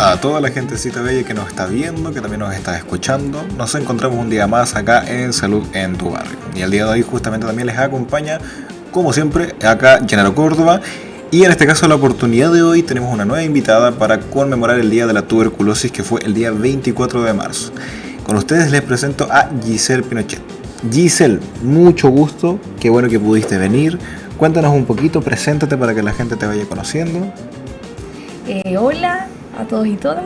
A toda la gentecita bella que nos está viendo, que también nos está escuchando, nos encontramos un día más acá en Salud en tu Barrio. Y el día de hoy justamente también les acompaña, como siempre, acá Gennaro Córdoba. Y en este caso la oportunidad de hoy tenemos una nueva invitada para conmemorar el Día de la Tuberculosis, que fue el día 24 de marzo. Con ustedes les presento a Giselle Pinochet. Giselle, mucho gusto, qué bueno que pudiste venir. Cuéntanos un poquito, preséntate para que la gente te vaya conociendo. Hola a todos y todas.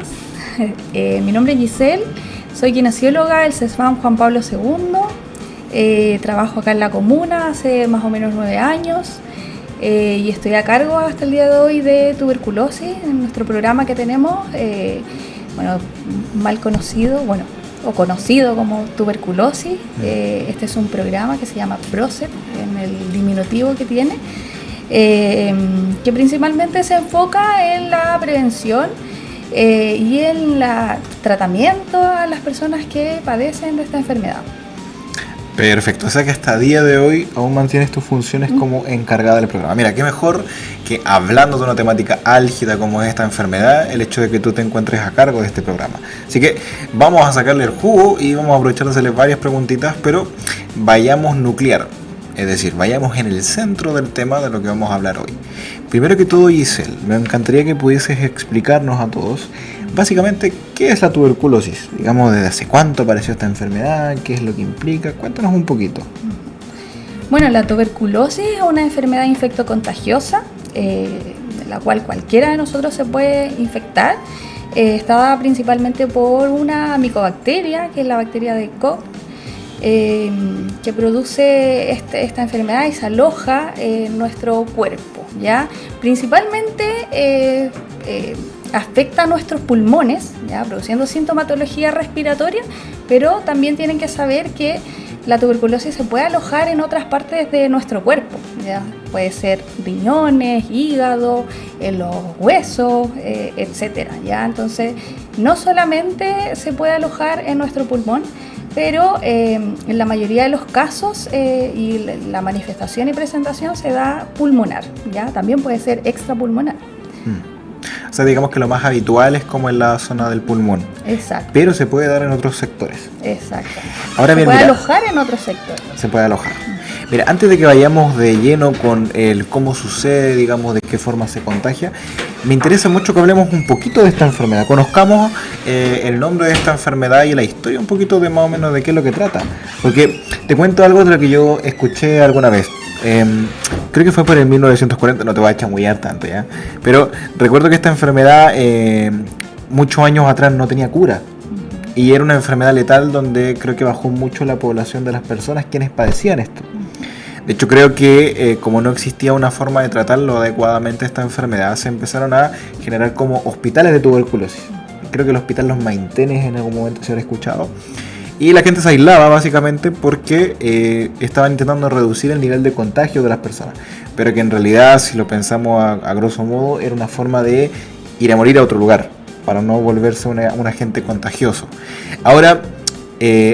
Mi nombre es Giselle, soy kinesióloga del CESFAM Juan Pablo II. Trabajo acá en la comuna hace más o menos 9 años y estoy a cargo hasta el día de hoy de tuberculosis en nuestro programa que tenemos, mal conocido, o conocido como tuberculosis. Este es un programa que se llama PROCET, en el diminutivo que tiene, que principalmente se enfoca en la prevención y en el tratamiento a las personas que padecen de esta enfermedad. Perfecto, o sea que hasta el día de hoy aún mantienes tus funciones como encargada del programa. Mira, qué mejor que hablando de una temática álgida como es esta enfermedad, el hecho de que tú te encuentres a cargo de este programa. Así que vamos a sacarle el jugo y vamos a aprovechar de hacerle varias preguntitas, pero vayamos nuclear, es decir, vayamos en el centro del tema de lo que vamos a hablar hoy. Primero que todo, Giselle, me encantaría que pudieses explicarnos a todos básicamente qué es la tuberculosis, digamos, desde hace cuánto apareció esta enfermedad, qué es lo que implica. Cuéntanos un poquito. Bueno, la tuberculosis es una enfermedad infectocontagiosa, la cual cualquiera de nosotros se puede infectar. Está dada principalmente por una micobacteria, que es la bacteria de Koch, que produce esta enfermedad y se aloja en nuestro cuerpo, ¿ya? Principalmente afecta a nuestros pulmones, ¿ya? Produciendo sintomatología respiratoria, pero también tienen que saber que la tuberculosis se puede alojar en otras partes de nuestro cuerpo, ¿ya? Puede ser riñones, hígado, en los huesos, etcétera, ¿ya? Entonces, no solamente se puede alojar en nuestro pulmón, pero en la mayoría de los casos y la manifestación y presentación se da pulmonar, ¿ya? También puede ser extrapulmonar. O sea, digamos que lo más habitual es como en la zona del pulmón. Exacto. Pero se puede dar en otros sectores. Exacto. Ahora bien, se puede alojar en otros sectores. Se puede alojar. Mira, antes de que vayamos de lleno con el cómo sucede, digamos, de qué forma se contagia, me interesa mucho que hablemos un poquito de esta enfermedad. Conozcamos el nombre de esta enfermedad y la historia un poquito de más o menos de qué es lo que trata. Porque te cuento algo de lo que yo escuché alguna vez. Creo que fue por el 1940, no te voy a chamullar tanto, ¿ya? Pero recuerdo que esta enfermedad muchos años atrás no tenía cura. Y era una enfermedad letal donde creo que bajó mucho la población de las personas quienes padecían esto. De hecho, creo que como no existía una forma de tratarlo adecuadamente esta enfermedad, se empezaron a generar como hospitales de tuberculosis. Creo que el hospital Los Maintenes en algún momento se habrá escuchado. Y la gente se aislaba básicamente porque estaban intentando reducir el nivel de contagio de las personas. Pero que en realidad, si lo pensamos a grosso modo, era una forma de ir a morir a otro lugar, para no volverse un agente contagioso. Ahora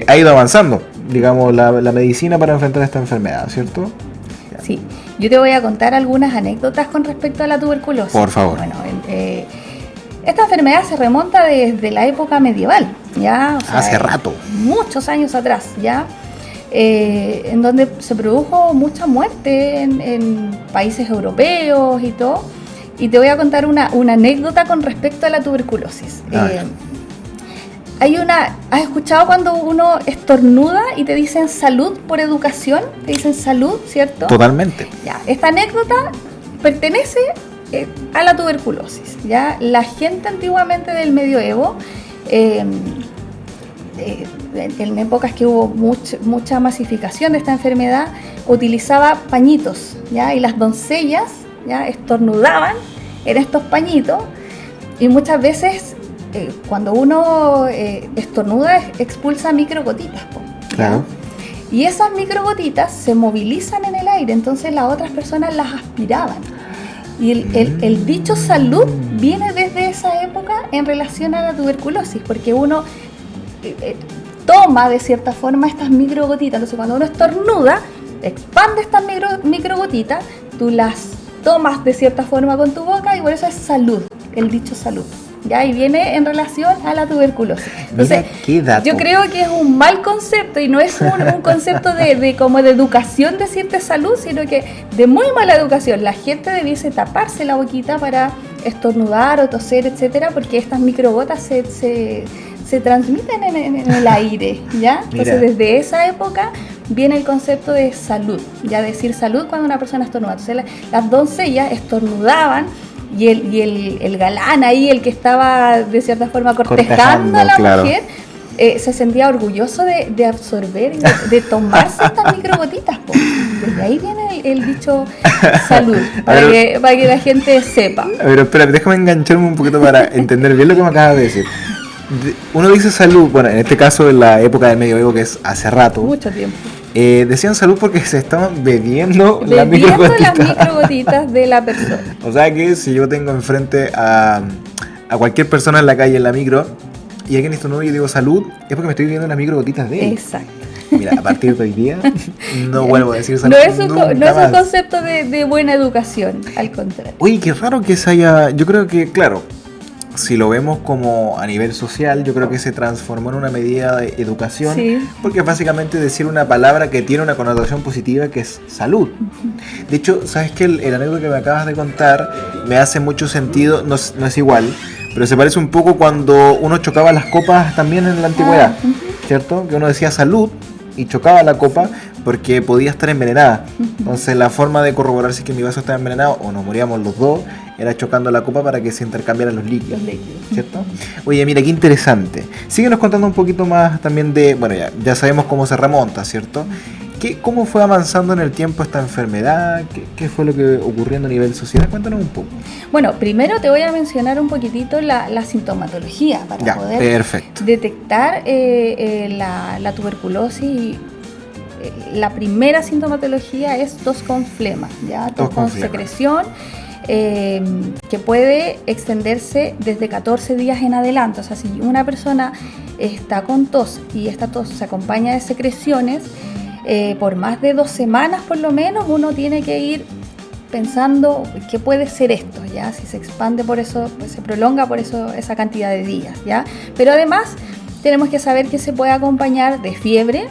ha ido avanzando, digamos, la medicina para enfrentar esta enfermedad, ¿cierto? Sí, yo te voy a contar algunas anécdotas con respecto a la tuberculosis. Por favor. Bueno, esta enfermedad se remonta desde la época medieval, ¿ya? O sea, hace rato. Muchos años atrás, ¿ya? En donde se produjo mucha muerte en países europeos y todo. Y te voy a contar una anécdota con respecto a la tuberculosis. ¿Has escuchado cuando uno estornuda y te dicen salud por educación? Te dicen salud, ¿cierto? Totalmente. Ya, esta anécdota pertenece a la tuberculosis, ¿ya? La gente antiguamente del medioevo, en épocas que hubo mucha masificación de esta enfermedad, utilizaba pañitos, ¿ya? Y las doncellas, ¿ya? Estornudaban en estos pañitos y muchas veces cuando uno estornuda expulsa microgotitas, ¿ya? Claro. Y esas microgotitas se movilizan en el aire, entonces las otras personas las aspiraban. Y el dicho salud viene desde esa época en relación a la tuberculosis, porque uno toma de cierta forma estas microgotitas. Entonces cuando uno estornuda, expande estas microgotitas, tú las tomas de cierta forma con tu boca y por eso es salud, el dicho salud, ¿ya? Y viene en relación a la tuberculosis. Entonces, Mira, qué dato. yo creo que es un mal concepto y no es un concepto de como de educación decirte salud, sino que de muy mala educación. La gente debiese taparse la boquita para estornudar o toser, etcétera, porque estas microgotas se transmiten en el aire, ¿ya? Entonces, desde esa época viene el concepto de salud, ya decir salud cuando una persona estornuda. Entonces, las doncellas estornudaban y el galán ahí, el que estaba de cierta forma cortejando a la mujer, se sentía orgulloso de absorber y de tomarse estas microgotitas. Desde ahí viene el dicho salud, para que la gente sepa. Pero espera, déjame engancharme un poquito para entender bien lo que me acabas de decir. Uno dice salud, bueno, en este caso en la época del medioevo, que es hace rato. Mucho tiempo. Decían salud porque se estaban bebiendo las microgotitas de la persona. O sea que si yo tengo enfrente a cualquier persona en la calle, en la micro, y alguien estornuda y yo digo salud, es porque me estoy bebiendo las microgotitas de él. Exacto. Mira, a partir de hoy día no vuelvo a decir salud. No es un concepto de buena educación, al contrario. Oye, qué raro que se haya... Yo creo que, claro, si lo vemos como a nivel social, yo creo que se transformó en una medida de educación, sí, porque es básicamente decir una palabra que tiene una connotación positiva, que es salud. De hecho, ¿sabes qué? El anécdota que me acabas de contar me hace mucho sentido, no es igual, pero se parece un poco cuando uno chocaba las copas también en la antigüedad, ¿cierto? Que uno decía salud y chocaba la copa porque podía estar envenenada. Entonces la forma de corroborar si es que mi vaso estaba envenenado o nos moríamos los dos era chocando la copa para que se intercambiaran los líquidos, ¿cierto? Oye, mira, qué interesante. Síguenos contando un poquito más también de... Bueno, ya sabemos cómo se remonta, ¿cierto? ¿Cómo fue avanzando en el tiempo esta enfermedad? ¿Qué fue lo que ocurrió a nivel social? Cuéntanos un poco. Bueno, primero te voy a mencionar un poquitito la sintomatología para poder detectar la tuberculosis. La primera sintomatología es tos con flema, ¿ya? Tos con secreción, que puede extenderse desde 14 días en adelante. O sea, si una persona está con tos y esta tos se acompaña de secreciones, por más de 2 semanas por lo menos, uno tiene que ir pensando qué puede ser esto, ¿ya? Si se expande por eso, pues se prolonga por eso esa cantidad de días, ¿ya? Pero además tenemos que saber que se puede acompañar de fiebre,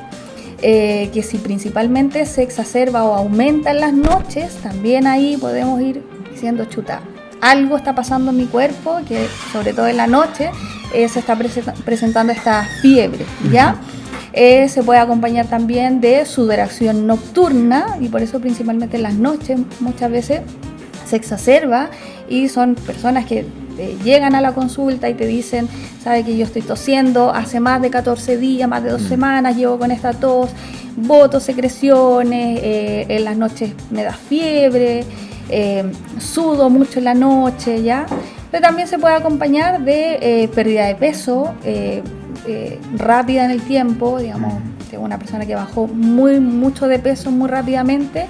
que si principalmente se exacerba o aumenta en las noches, también ahí podemos ir diciendo, chuta, algo está pasando en mi cuerpo, que sobre todo en la noche se está presentando esta fiebre, ¿ya? Se puede acompañar también de sudoración nocturna, y por eso principalmente en las noches muchas veces se exacerba, y son personas que llegan a la consulta y te dicen, sabe que yo estoy tosiendo hace más de 14 días, más de 2 semanas, llevo con esta tos, boto secreciones, en las noches me da fiebre, sudo mucho en la noche, ¿ya? Pero también se puede acompañar de pérdida de peso rápida en el tiempo, digamos, de una persona que bajó mucho de peso muy rápidamente.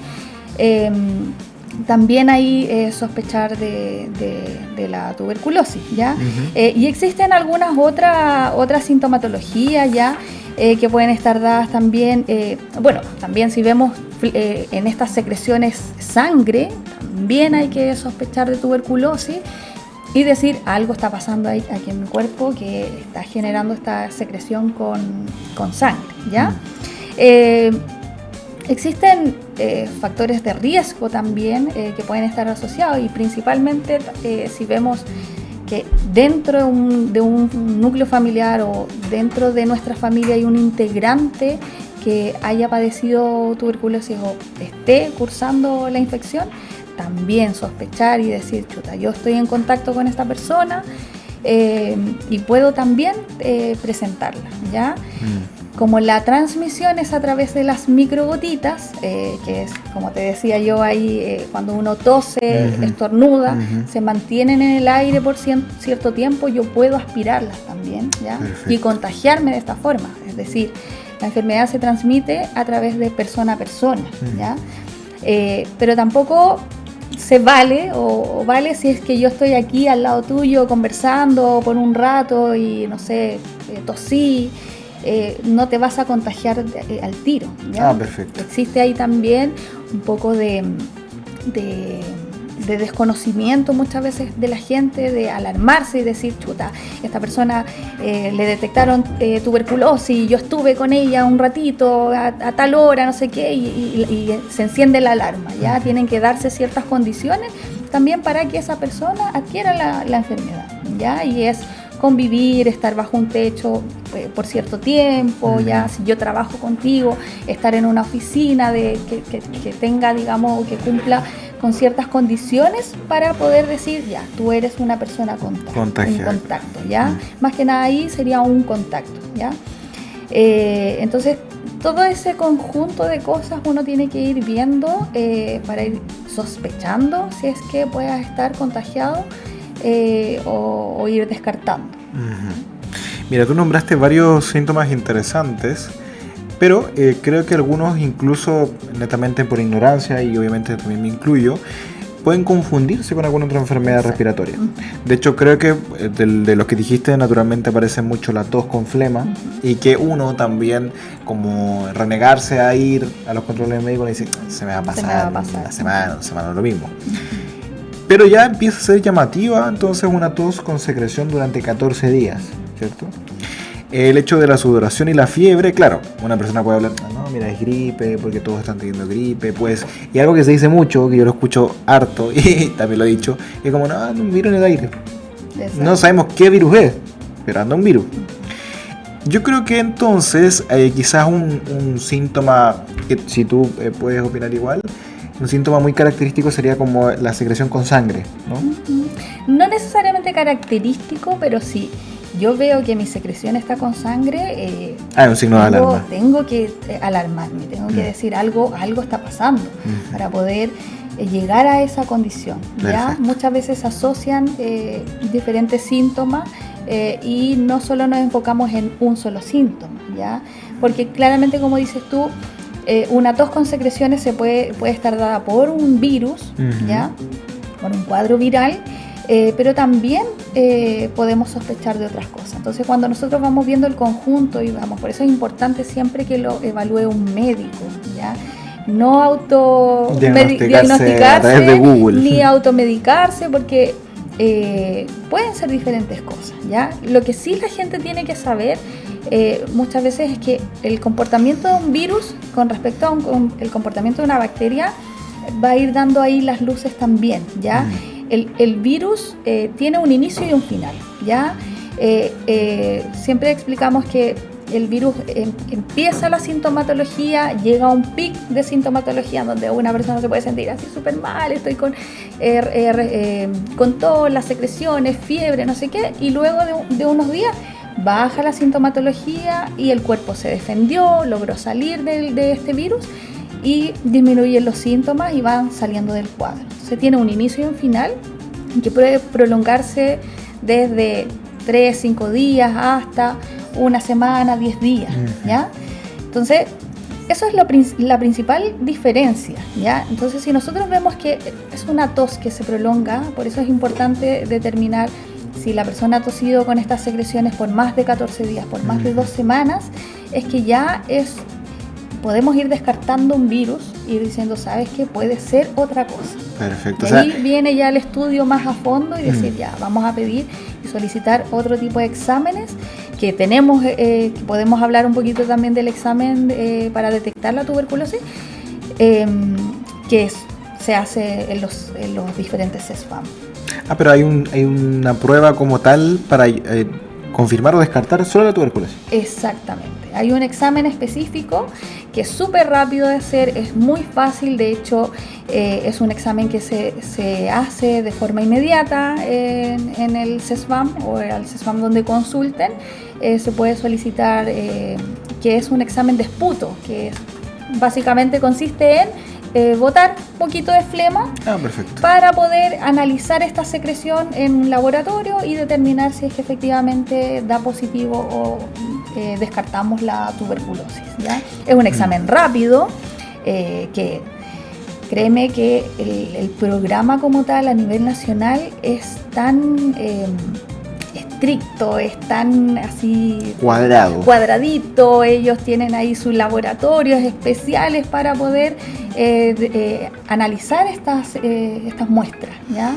También hay sospechar de la tuberculosis, ¿ya? Y existen algunas otras sintomatologías, ¿ya? Que pueden estar dadas también, bueno, también si vemos en estas secreciones sangre, también hay que sospechar de tuberculosis y decir, algo está pasando aquí en mi cuerpo que está generando esta secreción con sangre, ¿ya? Existen factores de riesgo también que pueden estar asociados, y principalmente si vemos que dentro de un núcleo familiar o dentro de nuestra familia hay un integrante que haya padecido tuberculosis o esté cursando la infección, también sospechar y decir, chuta, yo estoy en contacto con esta persona y puedo también presentarla, ¿ya? Como la transmisión es a través de las microgotitas, que es, como te decía yo ahí, cuando uno tose, estornuda, se mantienen en el aire por cierto tiempo, yo puedo aspirarlas también, ¿ya? Y contagiarme de esta forma. Es decir, la enfermedad se transmite a través de persona a persona, ¿ya? Pero tampoco se vale o vale si es que yo estoy aquí al lado tuyo conversando por un rato y, no sé, tosí. No te vas a contagiar al tiro, ¿ya? Ah, perfecto. Existe ahí también un poco de de desconocimiento muchas veces de la gente, de alarmarse y decir, chuta, esta persona le detectaron tuberculosis, yo estuve con ella un ratito a tal hora, no sé qué, y se enciende la alarma, ¿ya? Tienen que darse ciertas condiciones también para que esa persona adquiera la enfermedad, ¿ya? Y es convivir, estar bajo un techo por cierto tiempo, ya, si yo trabajo contigo, estar en una oficina que tenga, digamos, que cumpla con ciertas condiciones para poder decir, ya, tú eres una persona contagiada. Un contacto, ¿ya? Más que nada ahí sería un contacto, ¿ya? Entonces, todo ese conjunto de cosas uno tiene que ir viendo para ir sospechando si es que puedas estar contagiado o ir descartando. Mira, tú nombraste varios síntomas interesantes, pero creo que algunos, incluso netamente por ignorancia, y obviamente también me incluyo, pueden confundirse con alguna otra enfermedad respiratoria. De hecho, creo que de los que dijiste, naturalmente aparece mucho la tos con flema, y que uno también, como renegarse a ir a los controles médicos, le dice, se me va a pasar una semana lo mismo. Pero ya empieza a ser llamativa entonces una tos con secreción durante 14 días, ¿cierto? El hecho de la sudoración y la fiebre, claro, una persona puede hablar, no, mira, es gripe, porque todos están teniendo gripe, pues, y algo que se dice mucho, que yo lo escucho harto, y también lo he dicho, es como, no, un virus en el aire. Exacto. No sabemos qué virus es, pero anda un virus. Yo creo que entonces, quizás un síntoma, que si tú puedes opinar igual, un síntoma muy característico sería como la secreción con sangre, ¿no? No necesariamente característico, pero sí. Yo veo que mi secreción está con sangre. Es un signo de alarma. Tengo que alarmarme, tengo que decir algo está pasando para poder llegar a esa condición. ¿Ya? Muchas veces asocian diferentes síntomas y no solo nos enfocamos en un solo síntoma, ¿ya? Porque claramente, como dices tú, una tos con secreciones puede estar dada por un virus, ¿ya? Por un cuadro viral, pero también podemos sospechar de otras cosas. Entonces, cuando nosotros vamos viendo el conjunto y por eso es importante siempre que lo evalúe un médico, ¿ya? No diagnosticarse a través de Google, ni automedicarse, porque pueden ser diferentes cosas, ¿ya? Lo que sí la gente tiene que saber muchas veces es que el comportamiento de un virus con respecto a el comportamiento de una bacteria va a ir dando ahí las luces también, ¿ya? El virus tiene un inicio y un final, ¿ya? Siempre explicamos que el virus empieza la sintomatología, llega a un pic de sintomatología donde una persona se puede sentir así súper mal, estoy con tos, las secreciones, fiebre, no sé qué, y luego de unos días baja la sintomatología y el cuerpo se defendió, logró salir de este virus y disminuyen los síntomas y van saliendo del cuadro. Entonces tiene un inicio y un final que puede prolongarse desde 3, 5 días hasta una semana, 10 días, ¿ya? Entonces, eso es la principal diferencia, ¿ya? Entonces, si nosotros vemos que es una tos que se prolonga, por eso es importante determinar si la persona ha tosido con estas secreciones por más de 14 días, por más de 2 semanas, es que ya podemos ir descartando un virus y ir diciendo, ¿sabes qué? Puede ser otra cosa. Perfecto. Y ahí viene ya el estudio más a fondo y decir, ya, vamos a pedir y solicitar otro tipo de exámenes que tenemos, podemos hablar un poquito también del examen para detectar la tuberculosis, que se hace en los diferentes CESFAM. Pero hay una prueba como tal para confirmar o descartar solo la tuberculosis. Exactamente. Hay un examen específico que es súper rápido de hacer, es muy fácil, de hecho es un examen que se hace de forma inmediata en el CESFAM o al CESFAM donde consulten. Se puede solicitar que es un examen de esputo, que básicamente consiste en botar un poquito de flema para poder analizar esta secreción en un laboratorio y determinar si es que efectivamente da positivo o descartamos la tuberculosis, ¿ya? Es un examen rápido que créeme que el programa como tal a nivel nacional es tan estricto, es tan así cuadradito. Ellos tienen ahí sus laboratorios especiales para poder analizar estas muestras, ¿ya?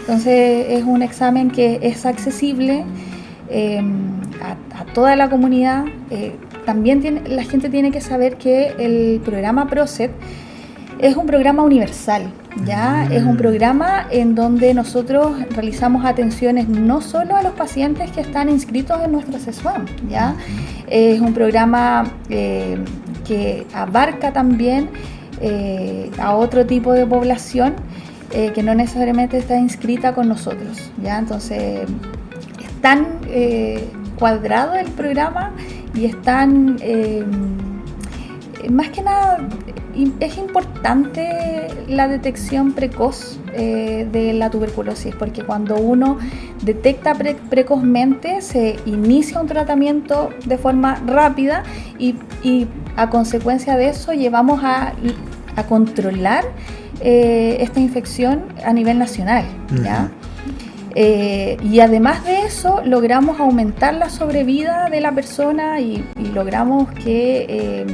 Entonces es un examen que es accesible a toda la comunidad. También la gente tiene que saber que el programa PROCET es un programa universal, ¿ya? Es un programa en donde nosotros realizamos atenciones no solo a los pacientes que están inscritos en nuestro CESFAM, ¿ya? Es un programa que abarca también a otro tipo de población que no necesariamente está inscrita con nosotros, ¿ya? Entonces, es tan cuadrado el programa y es tan, más que nada, es importante la detección precoz de la tuberculosis, porque cuando uno detecta precozmente se inicia un tratamiento de forma rápida y a consecuencia de eso llevamos a controlar esta infección a nivel nacional, ¿ya? Y además de eso logramos aumentar la sobrevida de la persona y logramos que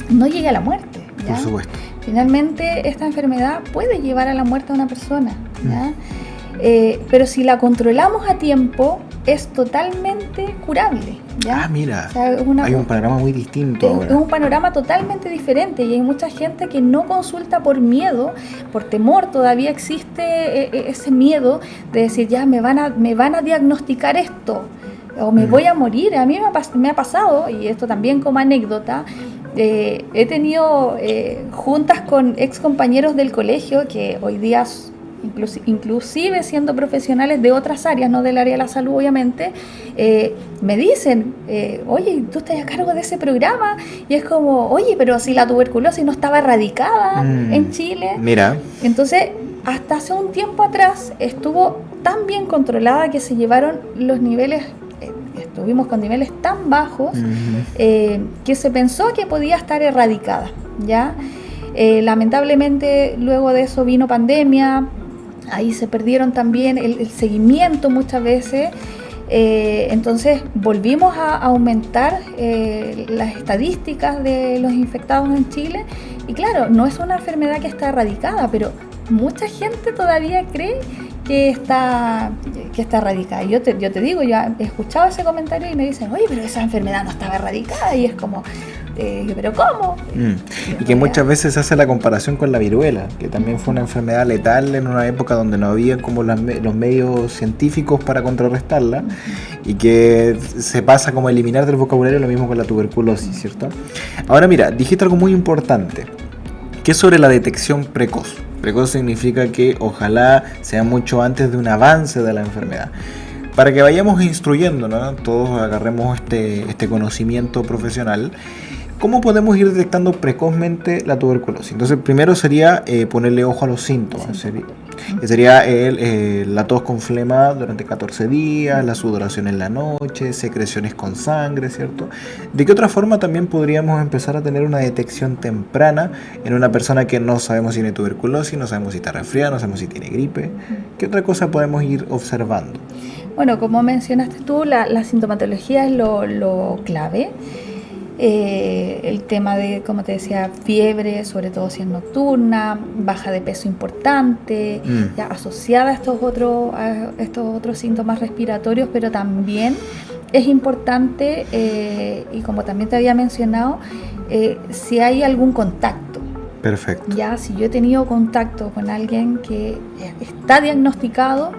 no llegue a la muerte, ¿ya? Por supuesto. Finalmente esta enfermedad puede llevar a la muerte a una persona, ¿ya? Pero si la controlamos a tiempo es totalmente curable, ¿ya? Mira, o sea, hay un panorama muy distinto ahora. Es un panorama totalmente diferente y hay mucha gente que no consulta por miedo, por temor. Todavía existe ese miedo de decir, ya me van a diagnosticar esto o me voy a morir. A mí me ha pasado, y esto también como anécdota, he tenido juntas con ex compañeros del colegio que hoy día inclusive siendo profesionales de otras áreas, no del área de la salud obviamente, me dicen, oye, tú estás a cargo de ese programa, y es como, oye, pero si la tuberculosis no estaba erradicada en Chile. Mira. Entonces, hasta hace un tiempo atrás estuvo tan bien controlada que se llevaron los niveles, estuvimos con niveles tan bajos que se pensó que podía estar erradicada, ¿ya? Lamentablemente luego de eso vino pandemia. Ahí se perdieron también el seguimiento muchas veces, entonces volvimos a aumentar las estadísticas de los infectados en Chile y claro, no es una enfermedad que está erradicada, pero mucha gente todavía cree que está erradicada. Yo te digo, yo he escuchado ese comentario y me dicen, oye, pero esa enfermedad no estaba erradicada, y es como, ¿pero cómo? Y que muchas veces se hace la comparación con la viruela, que también fue una enfermedad letal en una época donde no había como los medios científicos para contrarrestarla, y que se pasa como a eliminar del vocabulario, lo mismo con la tuberculosis, ¿cierto? Ahora mira, dijiste algo muy importante, que es sobre la detección precoz. Precoz significa que ojalá sea mucho antes de un avance de la enfermedad. Para que vayamos instruyendo, ¿no? Todos agarremos este conocimiento profesional. ¿Cómo podemos ir detectando precozmente la tuberculosis? Entonces, primero sería ponerle ojo a los síntomas. Sería la tos con flema durante 14 días, la sudoración en la noche, secreciones con sangre, ¿cierto? ¿De qué otra forma también podríamos empezar a tener una detección temprana en una persona que no sabemos si tiene tuberculosis, no sabemos si está resfriada, no sabemos si tiene gripe? ¿Qué otra cosa podemos ir observando? Bueno, como mencionaste tú, la sintomatología es lo clave. El tema de, como te decía, fiebre, sobre todo si es nocturna, baja de peso importante, ya asociada a estos otros síntomas respiratorios, pero también es importante, y como también te había mencionado, si hay algún contacto. Perfecto. Ya, si yo he tenido contacto con alguien que está diagnosticado,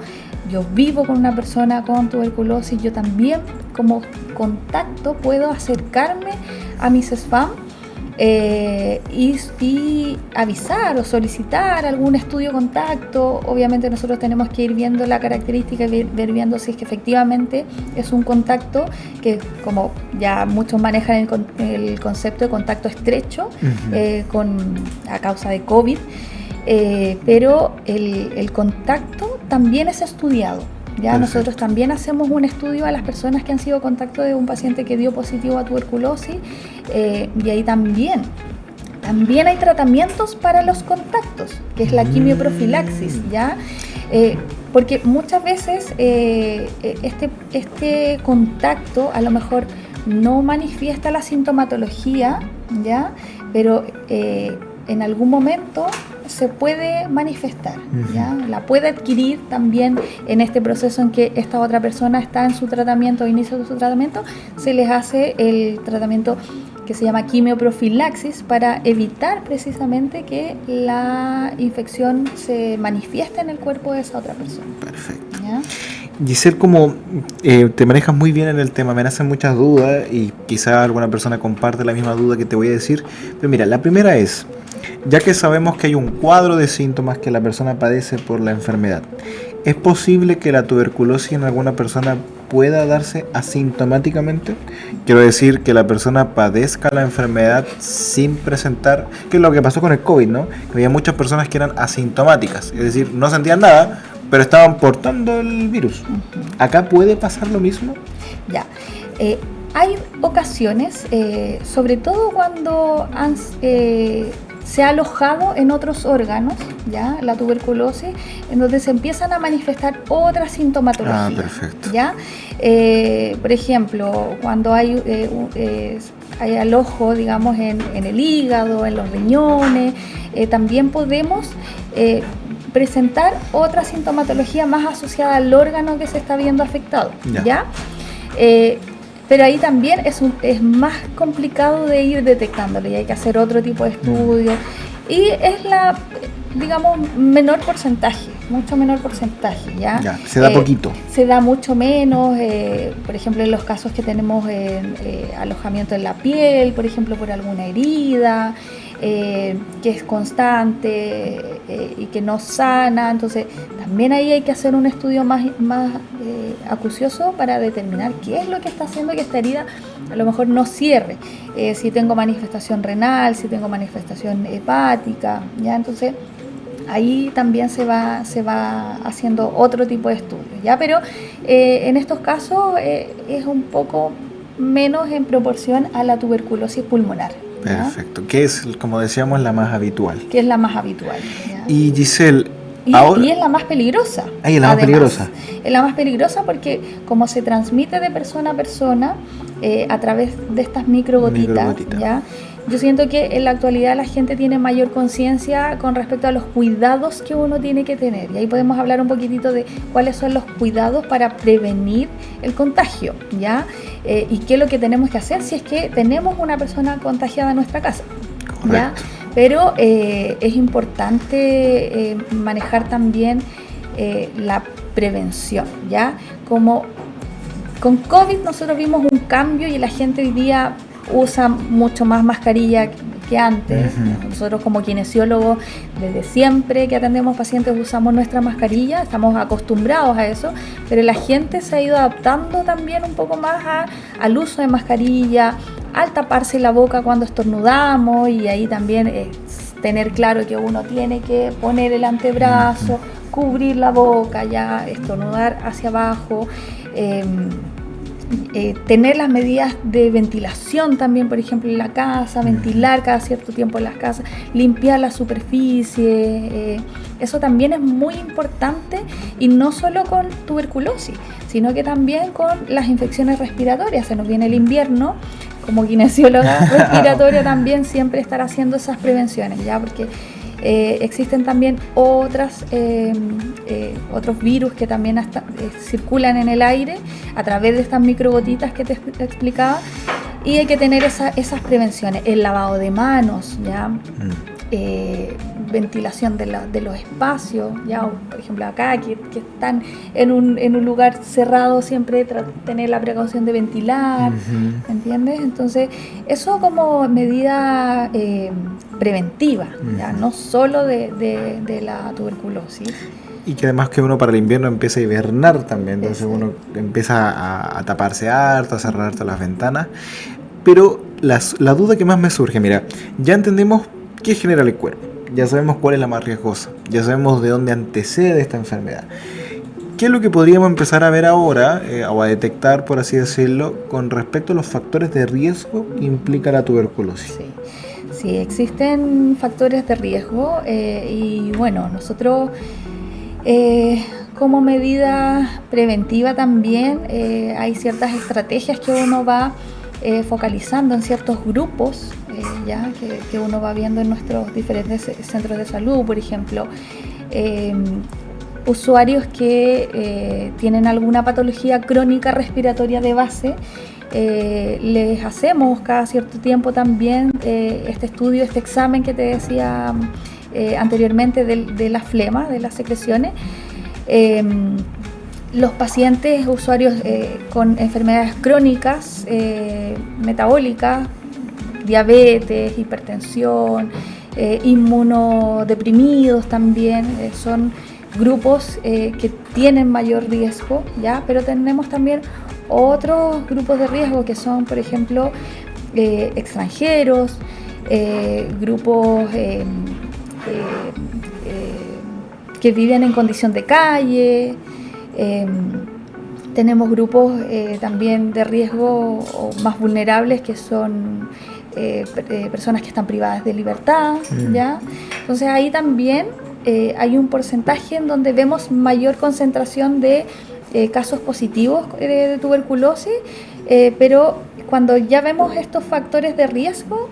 yo vivo con una persona con tuberculosis, yo también como contacto puedo acercarme a mi CESFAM y avisar o solicitar algún estudio de contacto. Obviamente nosotros tenemos que ir viendo la característica y ver viendo si es que efectivamente es un contacto que, como ya muchos manejan el concepto de contacto estrecho a causa de COVID. Pero el contacto también es estudiado. Ya nosotros también hacemos un estudio a las personas que han sido contacto de un paciente que dio positivo a tuberculosis, y ahí también hay tratamientos para los contactos, que es la quimioprofilaxis, ¿ya? porque muchas veces este contacto a lo mejor no manifiesta la sintomatología, ¿ya? Pero en algún momento se puede manifestar, ¿ya? La puede adquirir también en este proceso en que esta otra persona está en su tratamiento o inicio de su tratamiento, se les hace el tratamiento que se llama quimioprofilaxis para evitar precisamente que la infección se manifieste en el cuerpo de esa otra persona. Perfecto. ¿Ya? Giselle, como te manejas muy bien en el tema, me nacen muchas dudas y quizá alguna persona comparte la misma duda que te voy a decir. Pero mira, la primera es, ya que sabemos que hay un cuadro de síntomas que la persona padece por la enfermedad, ¿es posible que la tuberculosis en alguna persona pueda darse asintomáticamente? Quiero decir, que la persona padezca la enfermedad sin presentar, que es lo que pasó con el COVID, ¿no? Que había muchas personas que eran asintomáticas, es decir, no sentían nada, pero estaban portando el virus. ¿Acá puede pasar lo mismo? Ya. Hay ocasiones, sobre todo cuando se ha alojado en otros órganos, ¿ya? La tuberculosis, en donde se empiezan a manifestar otras sintomatologías. Perfecto. ¿Ya? Por ejemplo, cuando hay alojo, digamos, en el hígado, en los riñones, también podemos presentar otra sintomatología más asociada al órgano que se está viendo afectado, ¿ya? Pero ahí también es más complicado de ir detectándolo y hay que hacer otro tipo de estudio. Y es digamos, menor porcentaje, mucho menor porcentaje, ¿ya? Se da poquito. Se da mucho menos, por ejemplo, en los casos que tenemos alojamiento en la piel, por ejemplo, por alguna herida, que es constante y que no sana. Entonces, también ahí hay que hacer un estudio más acucioso para determinar qué es lo que está haciendo que esta herida a lo mejor no cierre. Si tengo manifestación renal, si tengo manifestación hepática, ¿ya? Entonces, ahí también se va haciendo otro tipo de estudios, ¿ya? Pero en estos casos es un poco menos en proporción a la tuberculosis pulmonar, ¿ya? Perfecto, que es, como decíamos, la más habitual. Que es la más habitual, ¿ya? Y Giselle, y es la más peligrosa. Es la más peligrosa. Es la más peligrosa porque como se transmite de persona a persona a través de estas microgotitas, ¿ya? Yo siento que en la actualidad la gente tiene mayor conciencia con respecto a los cuidados que uno tiene que tener. Y ahí podemos hablar un poquitito de cuáles son los cuidados para prevenir el contagio, ¿ya? Y qué es lo que tenemos que hacer si es que tenemos una persona contagiada en nuestra casa, ¿ya? Pero es importante manejar también la prevención, ¿ya? Como con COVID nosotros vimos un cambio y la gente hoy día usa mucho más mascarilla que antes. Nosotros como kinesiólogos, desde siempre que atendemos pacientes usamos nuestra mascarilla, estamos acostumbrados a eso, pero la gente se ha ido adaptando también un poco más al uso de mascarilla, al taparse la boca cuando estornudamos, y ahí también tener claro que uno tiene que poner el antebrazo, cubrir la boca, ya estornudar hacia abajo, tener las medidas de ventilación también, por ejemplo, en la casa, ventilar cada cierto tiempo en las casas, limpiar la superficie, eso también es muy importante, y no solo con tuberculosis, sino que también con las infecciones respiratorias. Se nos viene el invierno, como kinesióloga respiratoria también siempre estar haciendo esas prevenciones, ¿ya? Porque existen también otros virus que también circulan en el aire a través de estas microgotitas que te explicaba, y hay que tener esas prevenciones, el lavado de manos, ¿ya? Ventilación de los espacios, ¿ya? Por ejemplo acá que están en un lugar cerrado, siempre tener la precaución de ventilar, ¿entiendes? Entonces eso como medida preventiva, ¿ya? No solo de la tuberculosis. Y que además que uno para el invierno empieza a hibernar también, entonces uno empieza a taparse harto, a cerrar harto las ventanas. Pero la duda que más me surge, mira, ya entendemos qué genera el cuerpo, ya sabemos cuál es la más riesgosa, ya sabemos de dónde antecede esta enfermedad. ¿Qué es lo que podríamos empezar a ver ahora, o a detectar, por así decirlo, con respecto a los factores de riesgo que implica la tuberculosis? Sí, existen factores de riesgo, y bueno, nosotros como medida preventiva también hay ciertas estrategias que uno va focalizando en ciertos grupos que uno va viendo en nuestros diferentes centros de salud, por ejemplo. Usuarios que tienen alguna patología crónica respiratoria de base, les hacemos cada cierto tiempo también este estudio, este examen que te decía anteriormente de la flema, de las secreciones. Los pacientes, usuarios con enfermedades crónicas, metabólicas, diabetes, hipertensión, inmunodeprimidos también, son grupos que tienen mayor riesgo, ¿ya? Pero tenemos también otros grupos de riesgo que son, por ejemplo, extranjeros, grupos que viven en condición de calle. Tenemos grupos también de riesgo o más vulnerables que son personas que están privadas de libertad, ¿ya? Entonces ahí también hay un porcentaje en donde vemos mayor concentración de casos positivos de tuberculosis, pero cuando ya vemos estos factores de riesgo,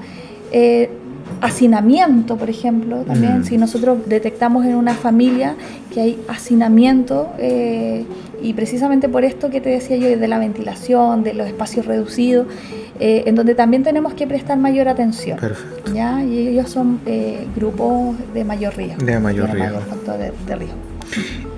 hacinamiento, por ejemplo, también si nosotros detectamos en una familia que hay hacinamiento, y precisamente por esto que te decía yo, de la ventilación, de los espacios reducidos, en donde también tenemos que prestar mayor atención. Perfecto. ¿Ya? Y ellos son grupos de mayor riesgo. De mayor factor de riesgo.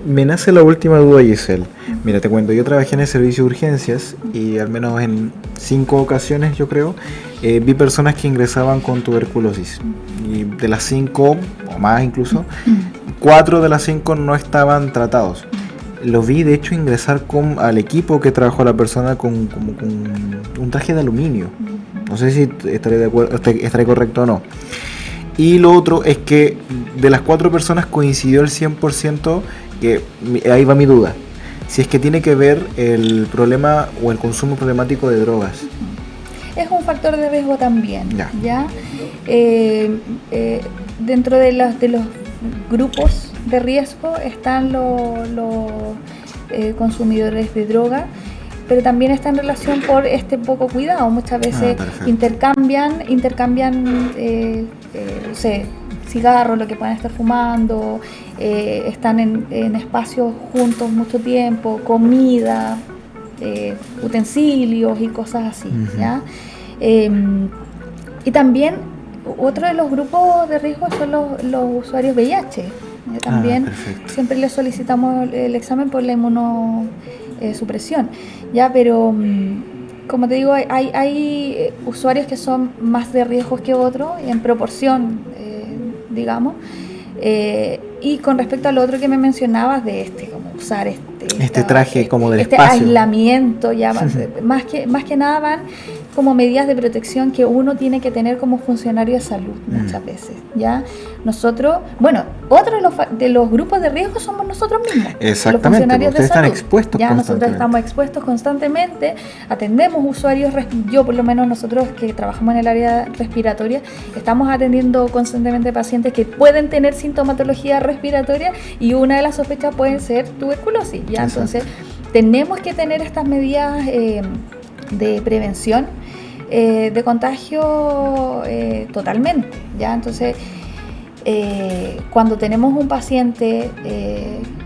Me nace la última duda, Giselle. Mira, te cuento, yo trabajé en el servicio de urgencias y al menos en 5 ocasiones, yo creo, vi personas que ingresaban con tuberculosis. Y de las 5, o más incluso, 4 de las 5 no estaban tratados. Los vi, de hecho, ingresar al equipo que trabajó la persona con un traje de aluminio. No sé si estaré correcto o no. Y lo otro es que de las 4 personas coincidió el 100%, que ahí va mi duda, si es que tiene que ver el problema o el consumo problemático de drogas. Es un factor de riesgo también, ¿ya? Dentro de los grupos de riesgo están los consumidores de droga, pero también está en relación por este poco cuidado. Muchas veces intercambian no sé, cigarros, lo que puedan estar fumando, están en espacios juntos mucho tiempo, comida, utensilios y cosas así, ¿ya? Y también otro de los grupos de riesgo son los usuarios VIH. También siempre les solicitamos el examen por la inmunosupresión, ¿ya? Pero como te digo, hay usuarios que son más de riesgo que otros, en proporción, digamos. Y con respecto al otro que me mencionabas, de como usar este traje como del espacio, aislamiento, ya más que nada van como medidas de protección que uno tiene que tener como funcionario de salud muchas veces, ¿ya? Nosotros, bueno, otro de los grupos de riesgo somos nosotros mismos. Exactamente, los funcionarios ustedes de salud, están expuestos ya nosotros estamos expuestos constantemente, atendemos usuarios, yo por lo menos nosotros que trabajamos en el área respiratoria, estamos atendiendo constantemente pacientes que pueden tener sintomatología respiratoria y una de las sospechas puede ser tuberculosis, ¿ya? Entonces tenemos que tener estas medidas de prevención de contagio totalmente, ¿ya? Entonces cuando tenemos un paciente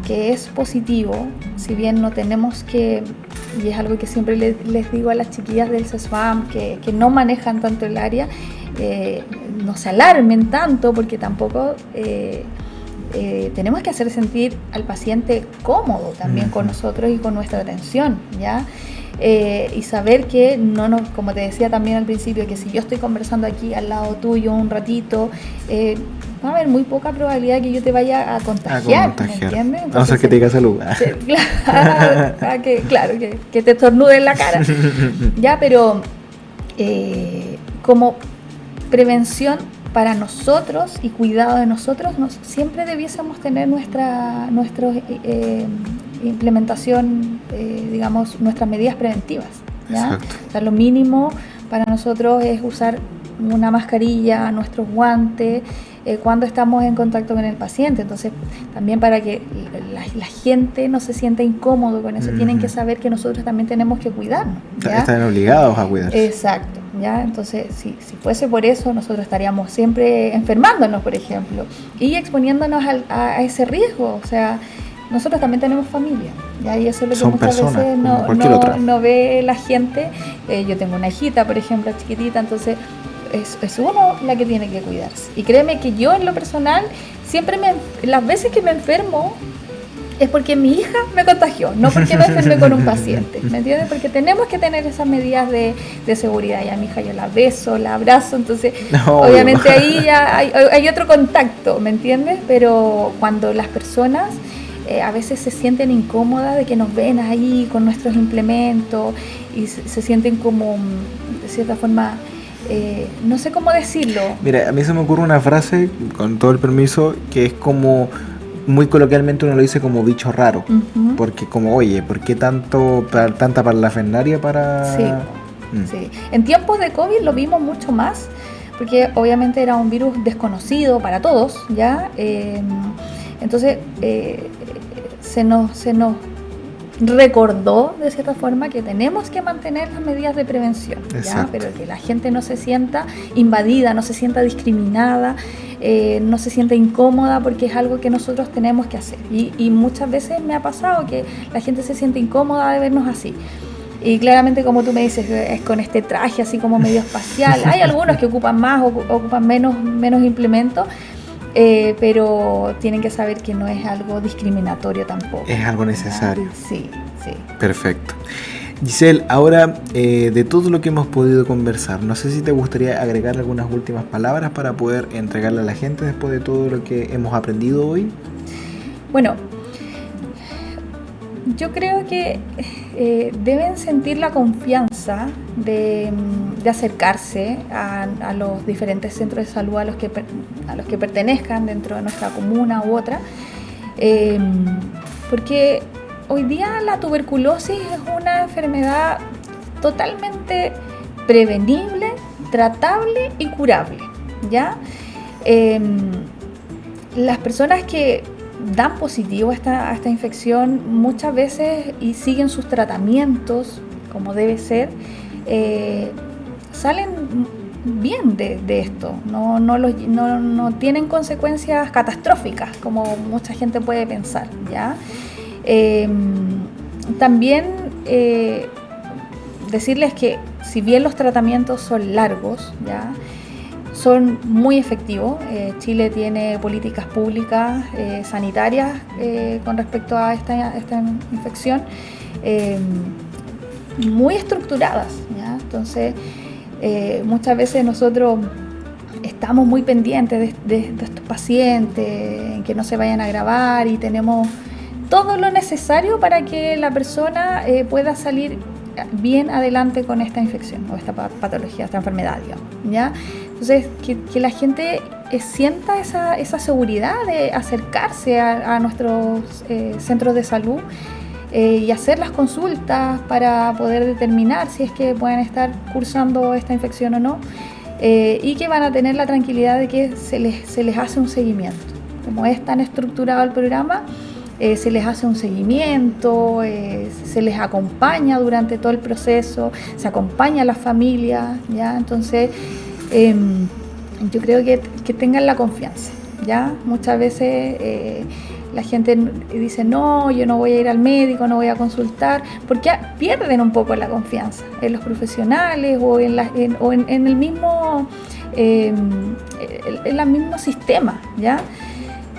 que es positivo, si bien no tenemos que, y es algo que siempre les digo a las chiquillas del CESFAM que no manejan tanto el área, no se alarmen tanto, porque tampoco tenemos que hacer sentir al paciente cómodo también con nosotros y con nuestra atención, ¿ya? Y saber que como te decía también al principio, que si yo estoy conversando aquí al lado tuyo un ratito, va a haber muy poca probabilidad de que yo te vaya a contagiar. ¿Me entiendes? Entonces, vamos a que te diga salud. Claro, que te estornude en la cara. Ya, pero como prevención para nosotros y cuidado de nosotros, siempre debiésemos tener nuestra implementación, digamos, nuestras medidas preventivas, ¿ya? O sea, lo mínimo para nosotros es usar una mascarilla, nuestros guantes, cuando estamos en contacto con el paciente. Entonces, también para que la gente no se sienta incómodo con eso, tienen que saber que nosotros también tenemos que cuidarnos, ¿ya? Están obligados a cuidarse. Exacto, ¿ya? Entonces, si fuese por eso, nosotros estaríamos siempre enfermándonos, por ejemplo, y exponiéndonos a ese riesgo. O sea, nosotros también tenemos familia, ¿ya? Y eso es lo que Son muchas personas, veces no ve la gente. Yo tengo una hijita, por ejemplo, chiquitita, entonces es uno la que tiene que cuidarse. Y créeme que yo, en lo personal, siempre las veces que me enfermo es porque mi hija me contagió, no porque me enfermé con un paciente, ¿me entiendes? Porque tenemos que tener esas medidas de seguridad. Y a mi hija yo la beso, la abrazo, entonces obviamente ahí ya hay otro contacto, ¿me entiendes? Pero cuando las personas a veces se sienten incómodas de que nos ven ahí con nuestros implementos y se sienten como, de cierta forma, no sé cómo decirlo. Mira, a mí se me ocurre una frase, con todo el permiso, que es como, muy coloquialmente uno lo dice como bicho raro, porque como, oye, ¿por qué tanta parafernalia para...? Sí, sí. En tiempos de COVID lo vimos mucho más, porque obviamente era un virus desconocido para todos, ¿ya? Entonces, se nos recordó de cierta forma que tenemos que mantener las medidas de prevención, ¿ya? Pero que la gente no se sienta invadida, no se sienta discriminada, no se sienta incómoda, porque es algo que nosotros tenemos que hacer. Y muchas veces me ha pasado que la gente se siente incómoda de vernos así. Y claramente, como tú me dices, es con este traje así como medio espacial. Hay algunos que ocupan más o ocupan menos implementos, pero tienen que saber que no es algo discriminatorio tampoco. Es algo necesario. Sí, sí. Perfecto. Giselle, ahora de todo lo que hemos podido conversar, no sé si te gustaría agregar algunas últimas palabras para poder entregarle a la gente después de todo lo que hemos aprendido hoy. Bueno, yo creo que deben sentir la confianza de acercarse a los diferentes centros de salud a los que pertenezcan dentro de nuestra comuna u otra, porque hoy día la tuberculosis es una enfermedad totalmente prevenible, tratable y curable, ¿ya? Las personas que dan positivo a esta infección muchas veces y siguen sus tratamientos como debe ser, salen bien de esto, no tienen consecuencias catastróficas como mucha gente puede pensar, ¿ya? También decirles que si bien los tratamientos son largos, ¿ya?, son muy efectivos. Chile tiene políticas públicas sanitarias con respecto a esta infección muy estructuradas, ¿ya? Entonces, muchas veces nosotros estamos muy pendientes de estos pacientes, que no se vayan a agravar, y tenemos todo lo necesario para que la persona pueda salir bien adelante con esta infección o esta patología, esta enfermedad, digamos, ¿ya? Entonces, que la gente sienta esa seguridad de acercarse a nuestros centros de salud y hacer las consultas para poder determinar si es que pueden estar cursando esta infección o no, y que van a tener la tranquilidad de que se les hace un seguimiento. Como es tan estructurado el programa, se les hace un seguimiento, se les acompaña durante todo el proceso, se acompaña a las familias, ¿ya? Entonces, yo creo que tengan la confianza, ¿ya? Muchas veces la gente dice, no, yo no voy a ir al médico, no voy a consultar, porque pierden un poco la confianza en los profesionales o en el mismo sistema, ¿ya?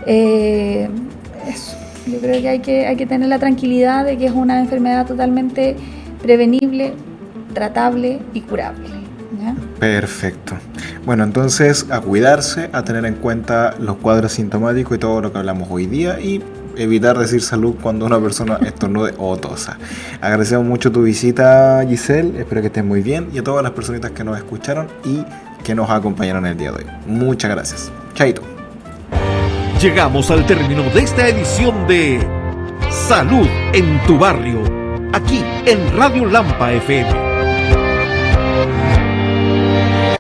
Eso. Yo creo que hay que tener la tranquilidad de que es una enfermedad totalmente prevenible, tratable y curable, ¿ya? Perfecto. Bueno, entonces a cuidarse, a tener en cuenta los cuadros sintomáticos y todo lo que hablamos hoy día, y evitar decir salud cuando una persona estornude o tosa. Agradecemos mucho tu visita, Giselle, espero que estés muy bien, y a todas las personitas que nos escucharon y que nos acompañaron el día de hoy. Muchas gracias. Chaito. Llegamos al término de esta edición de Salud en tu Barrio, aquí en Radio Lampa FM.